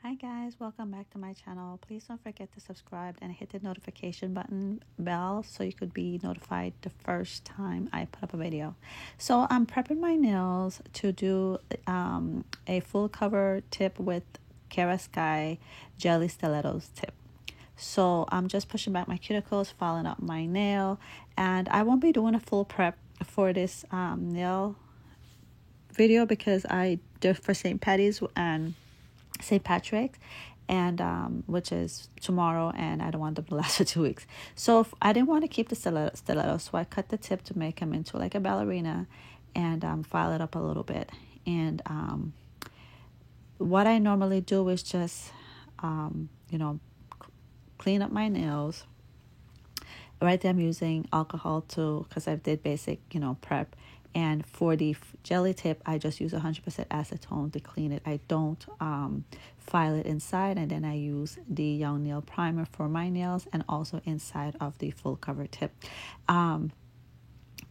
Hi guys, welcome back to my channel. Please don't forget to subscribe and hit the notification button bell so you could be notified the first time I put up a video. So I'm prepping my nails to do a full cover tip with Kara Sky Jelly Stilettos tip. So I'm just pushing back my cuticles, filing up my nail, and I won't be doing a full prep for this nail video because I did for St. Patty's and St. Patrick's, and which is tomorrow, and I don't want them to last for 2 weeks. So I didn't want to keep the stiletto, so I cut the tip to make them into like a ballerina, and file it up a little bit. And what I normally do is just clean up my nails. Right there I'm using alcohol too because I did basic prep. And for the jelly tip, I just use 100% acetone to clean it. I don't file it inside, and then I use the Young Nail Primer for my nails and also inside of the full cover tip. A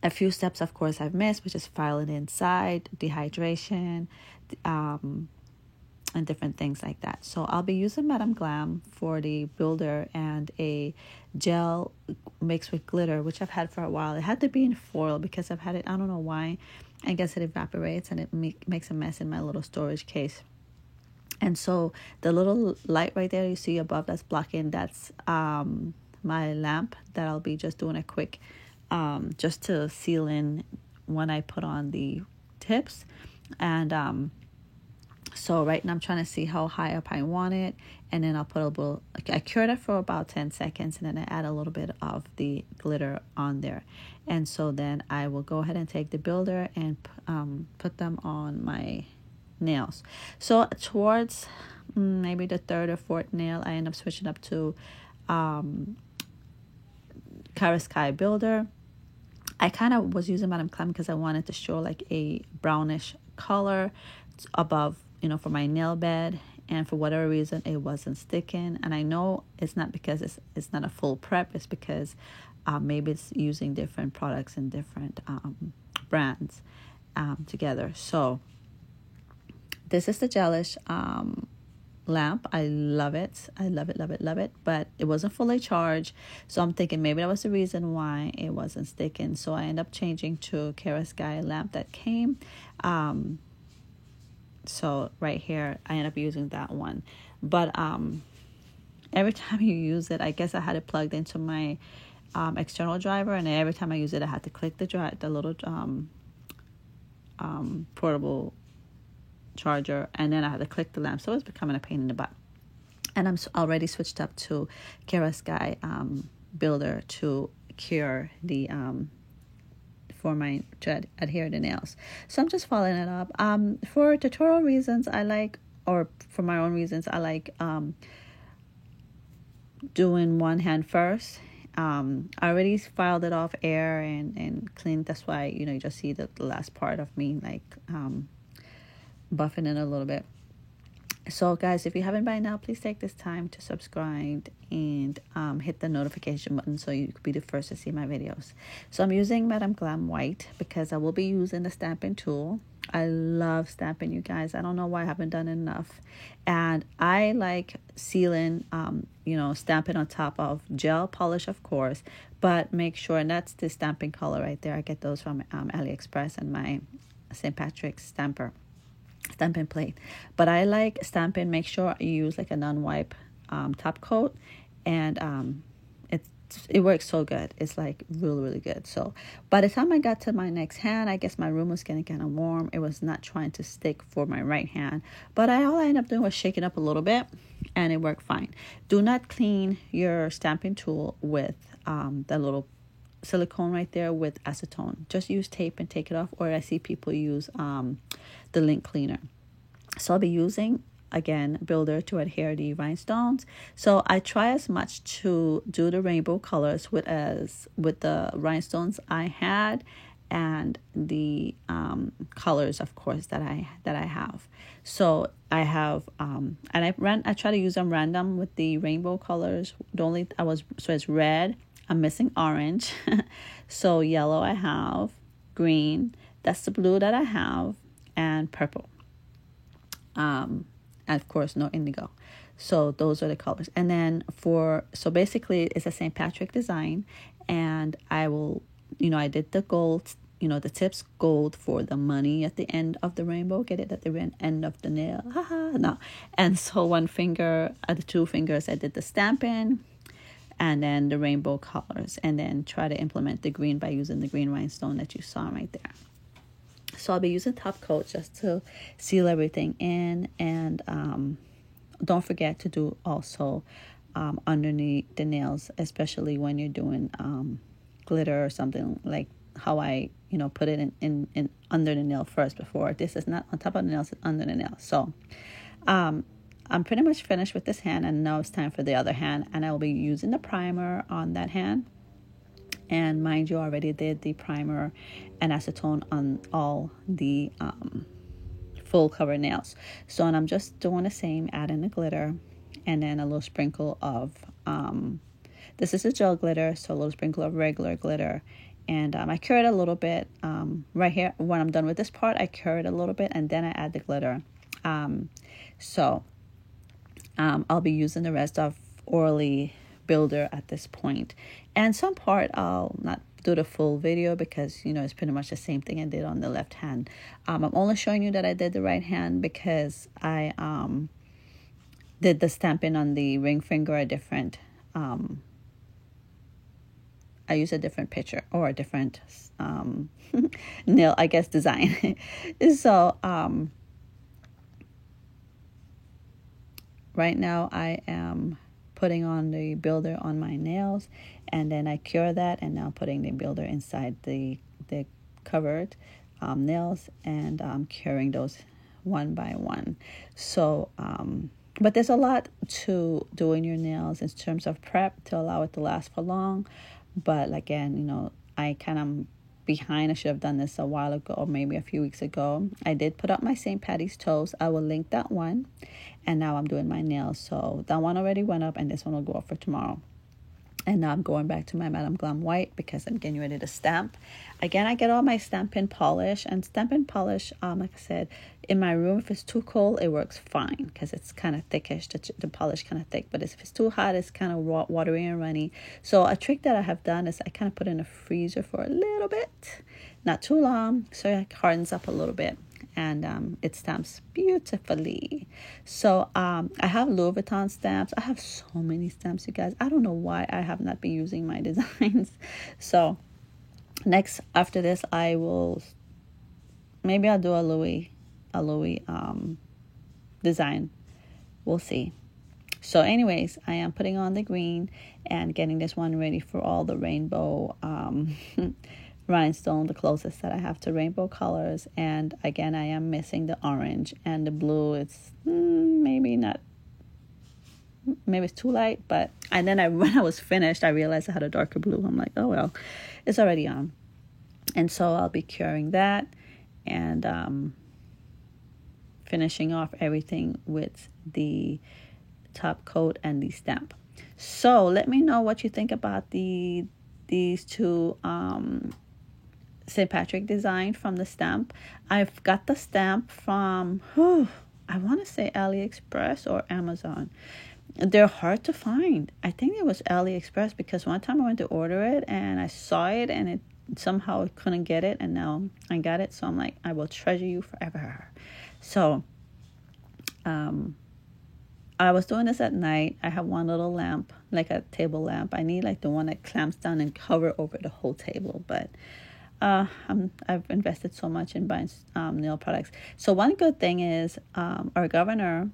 few steps, of course, I've missed, which is filing inside, dehydration, and different things like that. So I'll be using Madame Glam for the builder and a gel mixed with glitter, which I've had for a while. It had to be in foil because I've had it, I don't know why. I guess it evaporates and it makes a mess in my little storage case. And so the little light right there you see above that's blocking, that's my lamp that I'll be just doing a quick just to seal in when I put on the tips. And so right now I'm trying to see how high up I want it, and then I'll put a little, I cured it for about 10 seconds, and then I add a little bit of the glitter on there. And so then I will go ahead and take the builder and put them on my nails. So towards maybe the third or fourth nail, I end up switching up to Kara Sky builder. I kind of was using Madame Glam because I wanted to show like a brownish color above, for my nail bed, and for whatever reason it wasn't sticking. And I know it's not because it's not a full prep, it's because maybe it's using different products and different brands together. So this is the gelish lamp. I love it. I love it, love it, love it. But it wasn't fully charged, so I'm thinking maybe that was the reason why it wasn't sticking. So I end up changing to Kara Sky lamp that came. So right here I end up using that one. But every time you use it, I guess I had it plugged into my external driver, and every time I use it I had to click the little portable charger, and then I had to click the lamp, so it's becoming a pain in the butt. And I'm already switched up to Kara Sky builder to cure the to adhere the nails. So I'm just following it up. For tutorial reasons, or for my own reasons, I like doing one hand first. I already filed it off air and cleaned. That's why you just see the last part of me like buffing it a little bit. So guys, if you haven't by now, please take this time to subscribe and hit the notification button so you could be the first to see my videos. So I'm using Madame Glam White because I will be using the stamping tool. I love stamping, you guys. I don't know why I haven't done enough. And I like sealing, stamping on top of gel polish, of course, but make sure, and that's the stamping color right there. I get those from AliExpress and my St. Patrick's stamping plate. But I like stamping, make sure you use like a non-wipe top coat, and it works so good. It's like really, really good. So by the time I got to my next hand, I guess my room was getting kind of warm. It was not trying to stick for my right hand, but all I ended up doing was shaking up a little bit, and it worked fine. Do not clean your stamping tool with the little silicone right there with acetone. Just use tape and take it off, or I see people use the lint cleaner. So I'll be using again builder to adhere the rhinestones. So I try as much to do the rainbow colors with the rhinestones I had, and the colors, of course, that I have. So I have and I try to use them random with the rainbow colors. So it's red, I'm missing orange, so yellow I have, green, that's the blue that I have, and purple. of course, no indigo. So those are the colors. And then so basically it's a St. Patrick design, and I will, I did the gold, the tips gold for the money at the end of the rainbow. Get it? At the end of the nail. Haha, no. And so one finger, the two fingers, I did the stamping, and then the rainbow colors, and then try to implement the green by using the green rhinestone that you saw right there. So I'll be using top coat just to seal everything in, and don't forget to do also underneath the nails, especially when you're doing glitter or something, like how I put it in under the nail first. Before, this is not on top of the nails, it's under the nail. So I'm pretty much finished with this hand, and now it's time for the other hand, and I will be using the primer on that hand. And mind you, I already did the primer and acetone on all the full cover nails. So, and I'm just doing the same, adding the glitter, and then a little sprinkle of this is a gel glitter, so a little sprinkle of regular glitter. And I cure it a little bit right here. When I'm done with this part, I cure it a little bit, and then I add the glitter. So I'll be using the rest of Orly Builder at this point. And some part I'll not do the full video because, it's pretty much the same thing I did on the left hand. I'm only showing you that I did the right hand because I did the stamping on the ring finger a different, I use a different picture or a different nail, I guess, design. So right now I am putting on the builder on my nails, and then I cure that, and now putting the builder inside the covered nails, and curing those one by one. So but there's a lot to do in your nails in terms of prep to allow it to last for long. But again, I kind of behind. I should have done this a while ago, or maybe a few weeks ago. I did put up my St. Patty's toes. I will link that one. And now I'm doing my nails. So that one already went up, and this one will go up for tomorrow. And now I'm going back to my Madame Glam White because I'm getting ready to stamp. Again, I get all my stamping polish. And stamping polish, like I said, in my room, if it's too cold, it works fine because it's kind of thickish. The polish kind of thick. But if it's too hot, it's kind of watery and runny. So a trick that I have done is I kind of put it in the freezer for a little bit. Not too long. So it hardens up a little bit. And it stamps beautifully. So I have Louis Vuitton stamps. I have so many stamps, you guys. I don't know why I have not been using my designs. So next, after this, I will, maybe I'll do a Louis design. We'll see. So anyways, I am putting on the green and getting this one ready for all the rainbow rhinestone, the closest that I have to rainbow colors. And again, I am missing the orange and the blue. It's maybe it's too light, but and then when I was finished, I realized I had a darker blue. I'm like, oh well, it's already on. And so I'll be curing that and finishing off everything with the top coat and the stamp. So let me know what you think about these two St. Patrick design from the stamp. I've got the stamp from I want to say AliExpress or Amazon. They're hard to find. I think it was AliExpress because one time I went to order it and I saw it and it somehow couldn't get it, and now I got it. So I'm like, I will treasure you forever. So I was doing this at night. I have one little lamp, like a table lamp. I need like the one that clamps down and cover over the whole table, but I've invested so much in buying nail products. So one good thing is our governor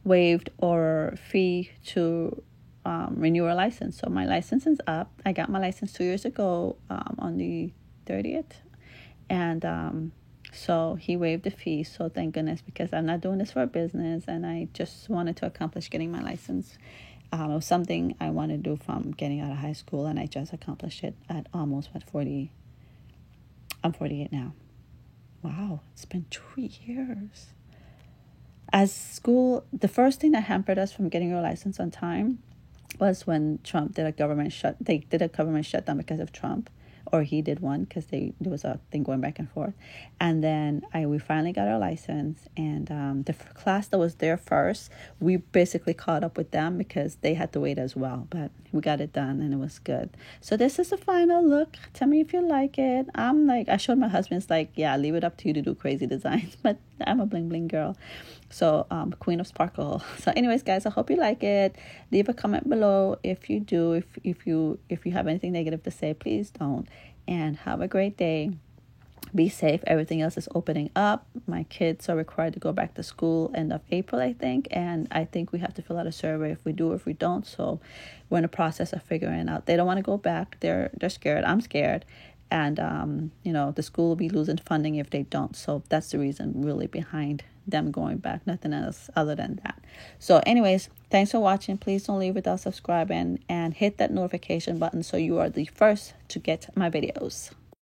waived our fee to renew our license. So my license is up. I got my license 2 years ago on the 30th. And so he waived the fee. So thank goodness, because I'm not doing this for a business. And I just wanted to accomplish getting my license. It was something I wanted to do from getting out of high school. And I just accomplished it at almost 40. I'm 48 now. Wow, it's been 2 years. As school, the first thing that hampered us from getting our license on time was when Trump did a government shutdown because of Trump, or he did one because there was a thing going back and forth. And then we finally got our license, and the class that was there first, we basically caught up with them because they had to wait as well. But we got it done, and it was good. So this is the final look. Tell me if you like it. I showed my husband's like, yeah, leave it up to you to do crazy designs, but I'm a bling bling girl. So Queen of Sparkle. So anyways, guys, I hope you like it. Leave a comment below if you do. If you have anything negative to say, please don't. And have a great day. Be safe. Everything else is opening up. My kids are required to go back to school end of April, I think. And I think we have to fill out a survey if we do or if we don't. So we're in the process of figuring out. They don't want to go back. They're scared. I'm scared. And, the school will be losing funding if they don't. So that's the reason really behind them going back. Nothing else other than that. So anyways, thanks for watching. Please don't leave without subscribing and hit that notification button so you are the first to get my videos.